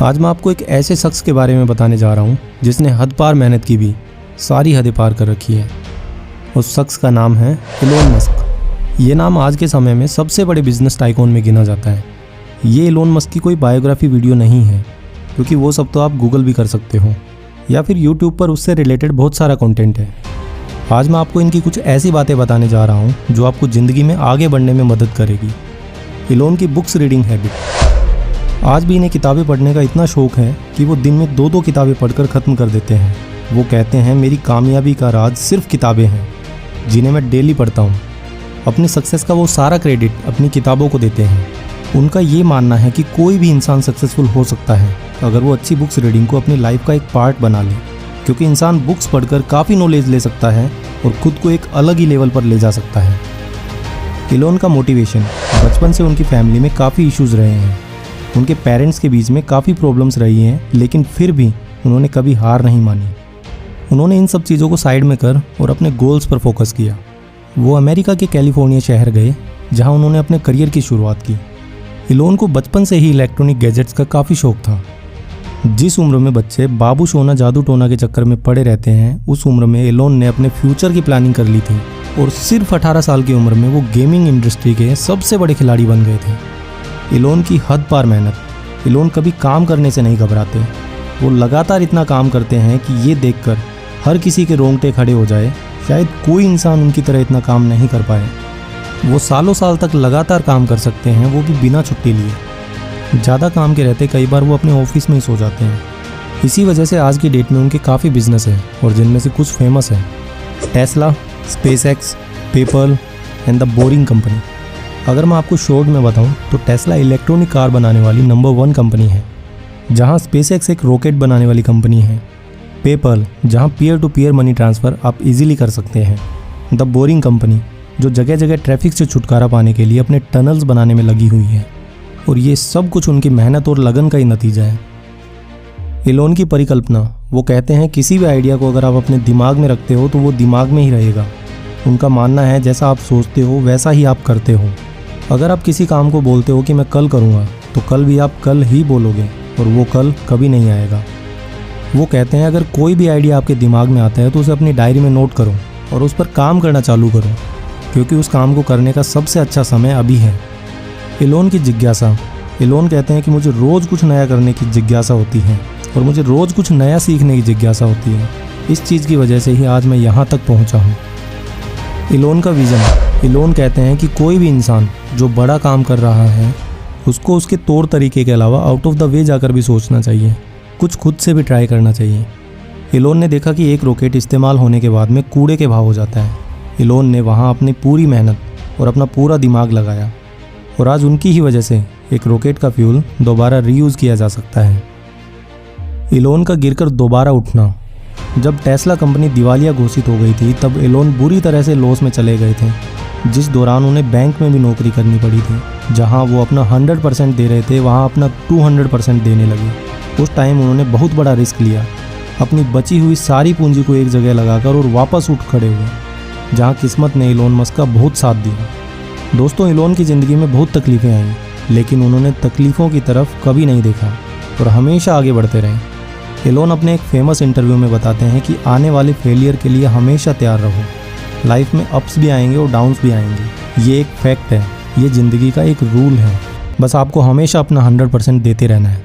आज मैं आपको एक ऐसे शख्स के बारे में बताने जा रहा हूँ जिसने हद पार मेहनत की भी सारी हदें पार कर रखी है। उस शख्स का नाम है इलोन मस्क। ये नाम आज के समय में सबसे बड़े बिजनेस टाइकून में गिना जाता है। ये इलोन मस्क की कोई बायोग्राफी वीडियो नहीं है, क्योंकि वो सब तो आप गूगल भी कर सकते हो या फिर यूट्यूब पर उससे रिलेटेड बहुत सारा कंटेंट है। आज मैं आपको इनकी कुछ ऐसी बातें बताने जा रहा हूँ जो आपको ज़िंदगी में आगे बढ़ने में मदद करेगी। इलोन की बुक्स रीडिंग हैबिट। आज भी इन्हें किताबें पढ़ने का इतना शौक है कि वो दिन में 2-2 किताबें पढ़कर ख़त्म कर देते हैं। वो कहते हैं मेरी कामयाबी का राज सिर्फ किताबें हैं जिन्हें मैं डेली पढ़ता हूँ। अपनी सक्सेस का वो सारा क्रेडिट अपनी किताबों को देते हैं। उनका ये मानना है कि कोई भी इंसान सक्सेसफुल हो सकता है अगर वो अच्छी बुक्स रीडिंग को अपनी लाइफ का एक पार्ट बना ले, क्योंकि इंसान बुक्स पढ़कर काफ़ी नॉलेज ले सकता है और ख़ुद को एक अलग ही लेवल पर ले जा सकता है। इलोन का मोटिवेशन। बचपन से उनकी फैमिली में काफ़ी इश्यूज़ रहे हैं। उनके पेरेंट्स के बीच में काफ़ी प्रॉब्लम्स रही हैं, लेकिन फिर भी उन्होंने कभी हार नहीं मानी। उन्होंने इन सब चीज़ों को साइड में कर और अपने गोल्स पर फोकस किया। वो अमेरिका के कैलिफोर्निया शहर गए जहां उन्होंने अपने करियर की शुरुआत की। इलोन को बचपन से ही इलेक्ट्रॉनिक गैजेट्स का काफ़ी शौक था। जिस उम्र में बच्चे बाबू सोना जादू टोना के चक्कर में पड़े रहते हैं, उस उम्र में इलोन ने अपने फ्यूचर की प्लानिंग कर ली थी और सिर्फ 18 साल की उम्र में वो गेमिंग इंडस्ट्री के सबसे बड़े खिलाड़ी बन गए थे। इलोन की हद पार मेहनत। इलोन कभी काम करने से नहीं घबराते। वो लगातार इतना काम करते हैं कि ये देखकर हर किसी के रोंगटे खड़े हो जाए। शायद कोई इंसान उनकी तरह इतना काम नहीं कर पाए। वो सालों साल तक लगातार काम कर सकते हैं, वो भी बिना छुट्टी लिए। ज़्यादा काम के रहते कई बार वो अपने ऑफिस में ही सो जाते हैं। इसी वजह से आज की डेट में उनके काफ़ी बिजनेस है और जिनमें से कुछ फेमस है। Tesla, SpaceX, PayPal and the boring company. अगर मैं आपको शॉर्ट में बताऊं तो टेस्ला इलेक्ट्रॉनिक कार बनाने वाली नंबर 1 कंपनी है, जहां स्पेसएक्स एक रॉकेट बनाने वाली कंपनी है। पेपल, जहां peer to peer money transfer आप इजीली कर सकते हैं। द बोरिंग कंपनी, जो जगह जगह ट्रैफिक से छुटकारा पाने के लिए अपने टनल्स बनाने में लगी हुई है। और ये सब कुछ उनकी मेहनत और लगन का ही नतीजा है। इलोन की परिकल्पना। वो कहते हैं किसी भी आइडिया को अगर आप अपने दिमाग में रखते हो तो वो दिमाग में ही रहेगा। उनका मानना है जैसा आप सोचते हो वैसा ही आप करते हो। अगर आप किसी काम को बोलते हो कि मैं कल करूँगा, तो कल भी आप कल ही बोलोगे और वो कल कभी नहीं आएगा। वो कहते हैं अगर कोई भी आइडिया आपके दिमाग में आता है तो उसे अपनी डायरी में नोट करो और उस पर काम करना चालू करो, क्योंकि उस काम को करने का सबसे अच्छा समय अभी है। इलोन की जिज्ञासा। इलोन कहते हैं कि मुझे रोज़ कुछ नया करने की जिज्ञासा होती है और मुझे रोज़ कुछ नया सीखने की जिज्ञासा होती है। इस चीज़ की वजह से ही आज मैं यहाँ तक पहुँचा हूँ। इलोन का विज़न। इलोन कहते हैं कि कोई भी इंसान जो बड़ा काम कर रहा है उसको उसके तौर तरीके के अलावा आउट ऑफ द वे जाकर भी सोचना चाहिए, कुछ खुद से भी ट्राई करना चाहिए। इलोन ने देखा कि एक रॉकेट इस्तेमाल होने के बाद में कूड़े के भाव हो जाता है। इलोन ने वहाँ अपनी पूरी मेहनत और अपना पूरा दिमाग लगाया और आज उनकी ही वजह से एक रॉकेट का फ्यूल दोबारा रीयूज़ किया जा सकता है। इलोन का गिरकर दोबारा उठना। जब टेस्ला कंपनी दिवालिया घोषित हो गई थी तब इलोन बुरी तरह से लॉस में चले गए थे, जिस दौरान उन्हें बैंक में भी नौकरी करनी पड़ी थी। जहां वो अपना 100% दे रहे थे वहां अपना 200% देने लगे। उस टाइम उन्होंने बहुत बड़ा रिस्क लिया। अपनी बची हुई सारी पूंजी को एक जगह लगाकर और वापस उठ खड़े हुए, जहां किस्मत ने इलोन मस्क का बहुत साथ दिया। दोस्तों, इलोन की ज़िंदगी में बहुत तकलीफ़ें आईं, लेकिन उन्होंने तकलीफ़ों की तरफ कभी नहीं देखा और हमेशा आगे बढ़ते रहे। इलोन अपने एक फेमस इंटरव्यू में बताते हैं कि आने वाले फेलियर के लिए हमेशा तैयार रहो। लाइफ में अप्स भी आएंगे और डाउन्स भी आएंगे। ये एक फैक्ट है, ये ज़िंदगी का एक रूल है। बस आपको हमेशा अपना 100% देते रहना है।